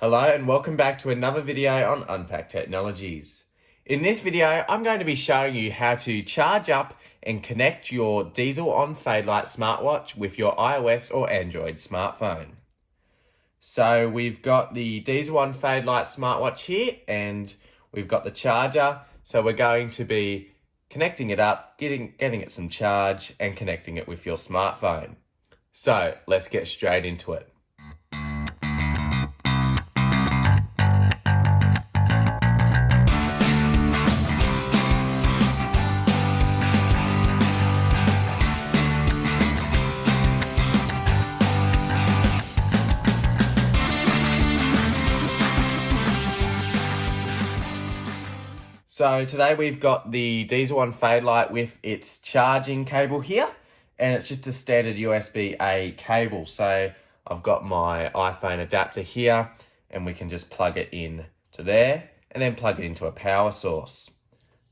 Hello and welcome back to another video on Unpacked Technologies. In this video, I'm going to be showing you how to charge up and connect your Diesel On Fadelite Smartwatch with your iOS or Android smartphone. So we've got the Diesel On Fadelite Smartwatch here and we've got the charger. So we're going to be connecting it up, getting it some charge and connecting it with your smartphone. So let's get straight into it. So today we've got the Diesel On Fadelite with its charging cable here, and it's just a standard USB-A cable. So I've got my iPhone adapter here, and we can just plug it in to there, and then plug it into a power source.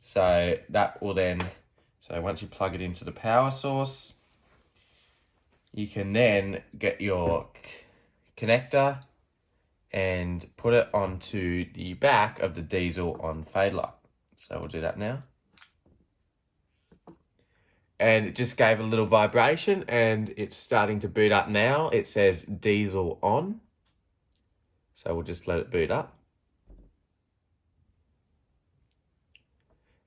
So that will then, once you plug it into the power source, you can then get your connector and put it onto the back of the Diesel On Fadelite. So we'll do that now. And it just gave a little vibration and it's starting to boot up now. It says Diesel On. So we'll just let it boot up.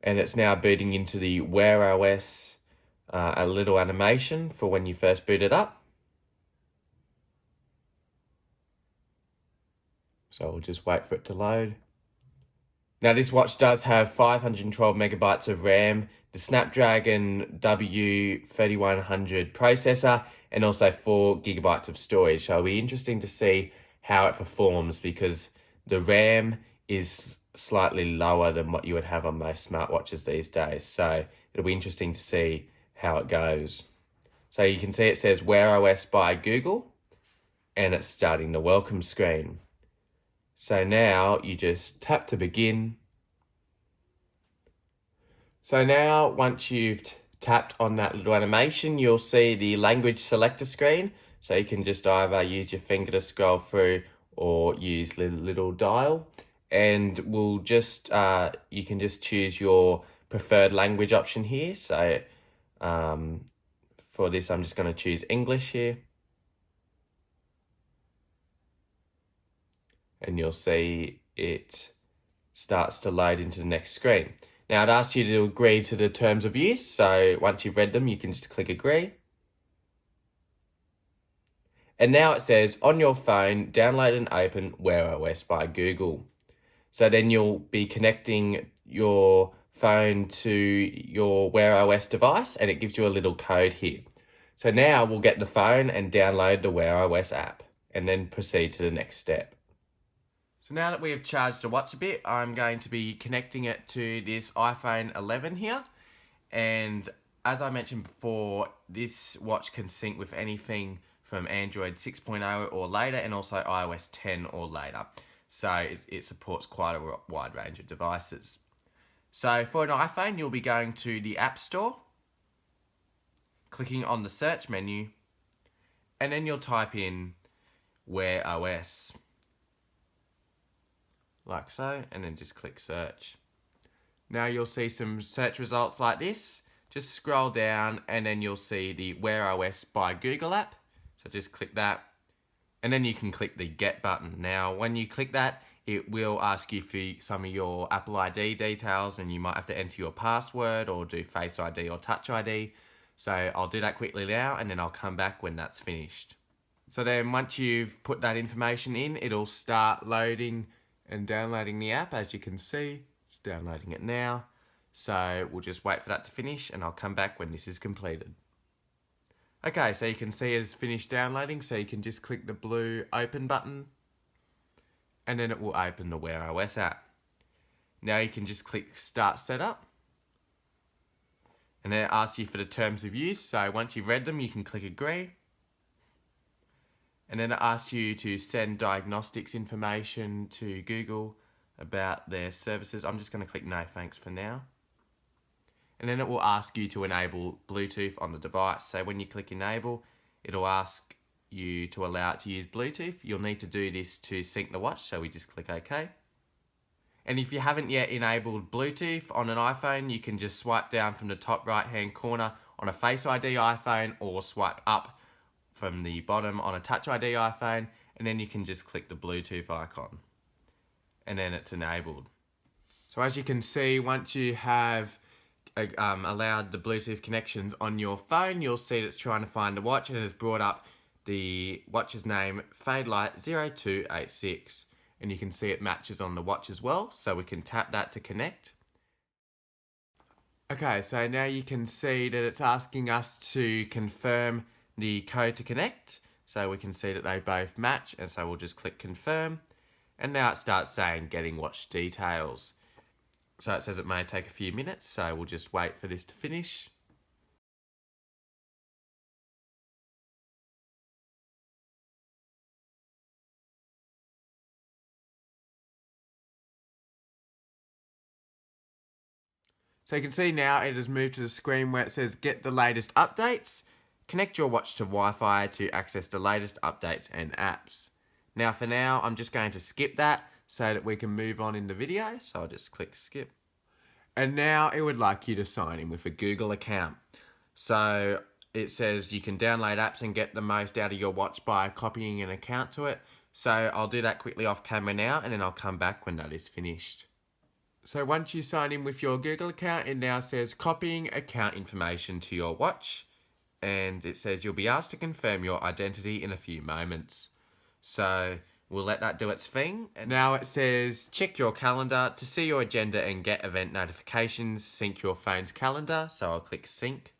And it's now booting into the Wear OS, a little animation for when you first boot it up. So we'll just wait for it to load. Now this watch does have 512 megabytes of RAM, the Snapdragon W3100 processor, and also 4 gigabytes of storage. So it'll be interesting to see how it performs because the RAM is slightly lower than what you would have on most smartwatches these days. So it'll be interesting to see how it goes. So you can see it says Wear OS by Google, and it's starting the welcome screen. So now you just tap to begin. So now once you've tapped on that little animation, you'll see the language selector screen. So you can just either use your finger to scroll through or use the little dial. And we'll just, you can just choose your preferred language option here. So for this, I'm just going to choose English here. And you'll see it starts to load into the next screen. Now it asks you to agree to the terms of use, so once you've read them, you can just click agree. And now it says, on your phone, download and open Wear OS by Google. So then you'll be connecting your phone to your Wear OS device, and it gives you a little code here. So now we'll get the phone and download the Wear OS app, and then proceed to the next step. So now that we have charged the watch a bit, I'm going to be connecting it to this iPhone 11 here. And as I mentioned before, this watch can sync with anything from Android 6.0 or later and also iOS 10 or later. So it supports quite a wide range of devices. So for an iPhone, you'll be going to the App Store, clicking on the search menu, and then you'll type in Wear OS. Like so, and then just click search. Now you'll see some search results like this. Just scroll down and then you'll see the Wear OS by Google app. So just click that. And then you can click the get button. Now when you click that, it will ask you for some of your Apple ID details and you might have to enter your password or do Face ID or Touch ID. So I'll do that quickly now and then I'll come back when that's finished. So then once you've put that information in, it'll start loading and downloading the app. As you can see, it's downloading it now. So we'll just wait for that to finish and I'll come back when this is completed. Okay, so you can see it's finished downloading, so you can just click the blue open button and then it will open the Wear OS app. Now you can just click start setup and then it asks you for the terms of use. So once you've read them, you can click agree. And then it asks you to send diagnostics information to Google about their services. I'm just going to click no thanks for now. And then it will ask you to enable Bluetooth on the device. So when you click enable, it'll ask you to allow it to use Bluetooth. You'll need to do this to sync the watch, so we just click OK. And if you haven't yet enabled Bluetooth on an iPhone, you can just swipe down from the top right hand corner on a Face ID iPhone, or swipe up from the bottom on a Touch ID iPhone, and then you can just click the Bluetooth icon. And then it's enabled. So as you can see, once you have allowed the Bluetooth connections on your phone, you'll see that it's trying to find the watch, and it has brought up the watch's name, Fadelite 0286. And you can see it matches on the watch as well, so we can tap that to connect. Okay, so now you can see that it's asking us to confirm the code to connect. So we can see that they both match, and so we'll just click confirm. And now it starts saying getting watch details. So it says it may take a few minutes, so we'll just wait for this to finish. So you can see now it has moved to the screen where it says get the latest updates. Connect your watch to Wi-Fi to access the latest updates and apps. Now for now, I'm just going to skip that so that we can move on in the video. So I'll just click skip. And now it would like you to sign in with a Google account. So it says you can download apps and get the most out of your watch by copying an account to it. So I'll do that quickly off camera now, and then I'll come back when that is finished. So once you sign in with your Google account, it now says copying account information to your watch. And it says you'll be asked to confirm your identity in a few moments. So we'll let that do its thing. And now it says check your calendar to see your agenda and get event notifications. Sync your phone's calendar. So I'll click sync.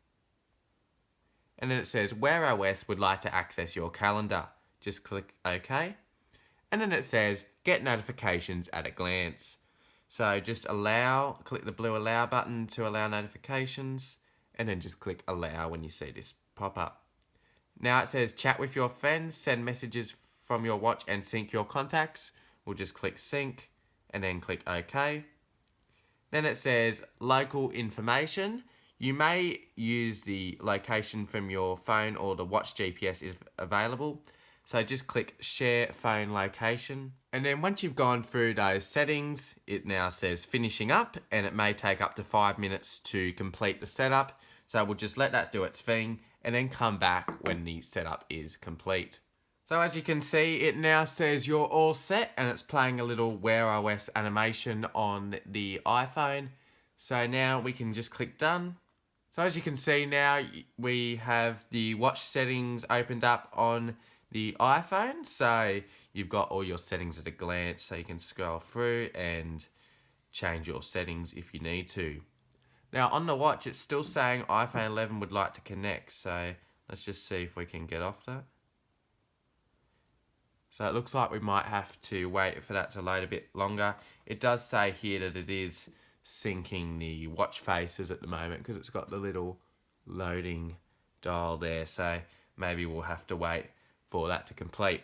And then it says Wear OS would like to access your calendar. Just click OK. And then it says get notifications at a glance. So just click the blue allow button to allow notifications, and then just click allow when you see this pop up. Now it says chat with your friends, send messages from your watch and sync your contacts. We'll just click sync and then click OK. Then it says local information. You may use the location from your phone, or the watch GPS is available. So just click share phone location. And then once you've gone through those settings, it now says finishing up, and it may take up to 5 minutes to complete the setup. So we'll just let that do its thing and then come back when the setup is complete. So as you can see, it now says you're all set, and it's playing a little Wear OS animation on the iPhone. So now we can just click done. So as you can see now, we have the watch settings opened up on the iPhone. So you've got all your settings at a glance, so you can scroll through and change your settings if you need to. Now on the watch, it's still saying iPhone 11 would like to connect, so let's just see if we can get off that. So it looks like we might have to wait for that to load a bit longer. It does say here that it is syncing the watch faces at the moment, because it's got the little loading dial there, so maybe we'll have to wait for that to complete.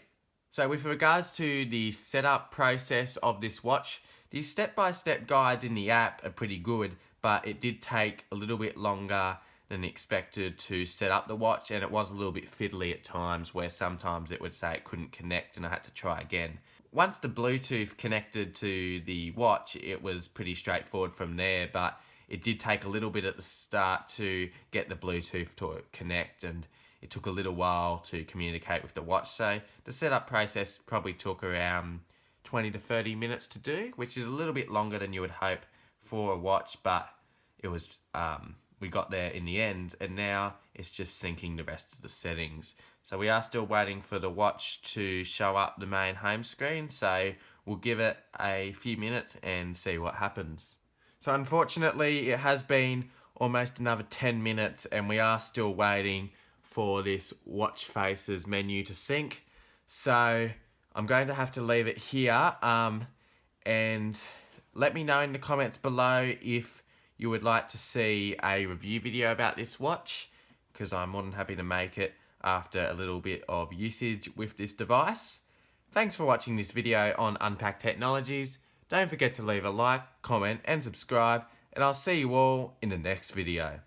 So with regards to the setup process of this watch, the step-by-step guides in the app are pretty good, but it did take a little bit longer than expected to set up the watch, and it was a little bit fiddly at times, where sometimes it would say it couldn't connect and I had to try again. Once the Bluetooth connected to the watch, it was pretty straightforward from there, but it did take a little bit at the start to get the Bluetooth to connect, and it took a little while to communicate with the watch. So the setup process probably took around 20 to 30 minutes to do, which is a little bit longer than you would hope for a watch, but it was we got there in the end, and now it's just syncing the rest of the settings. So we are still waiting for the watch to show up the main home screen, so we'll give it a few minutes and see what happens. So unfortunately, it has been almost another 10 minutes, and we are still waiting for this watch faces menu to sync. So I'm going to have to leave it here, and let me know in the comments below if you would like to see a review video about this watch, because I'm more than happy to make it after a little bit of usage with this device. Thanks for watching this video on Unpacked Technologies. Don't forget to leave a like, comment and subscribe, and I'll see you all in the next video.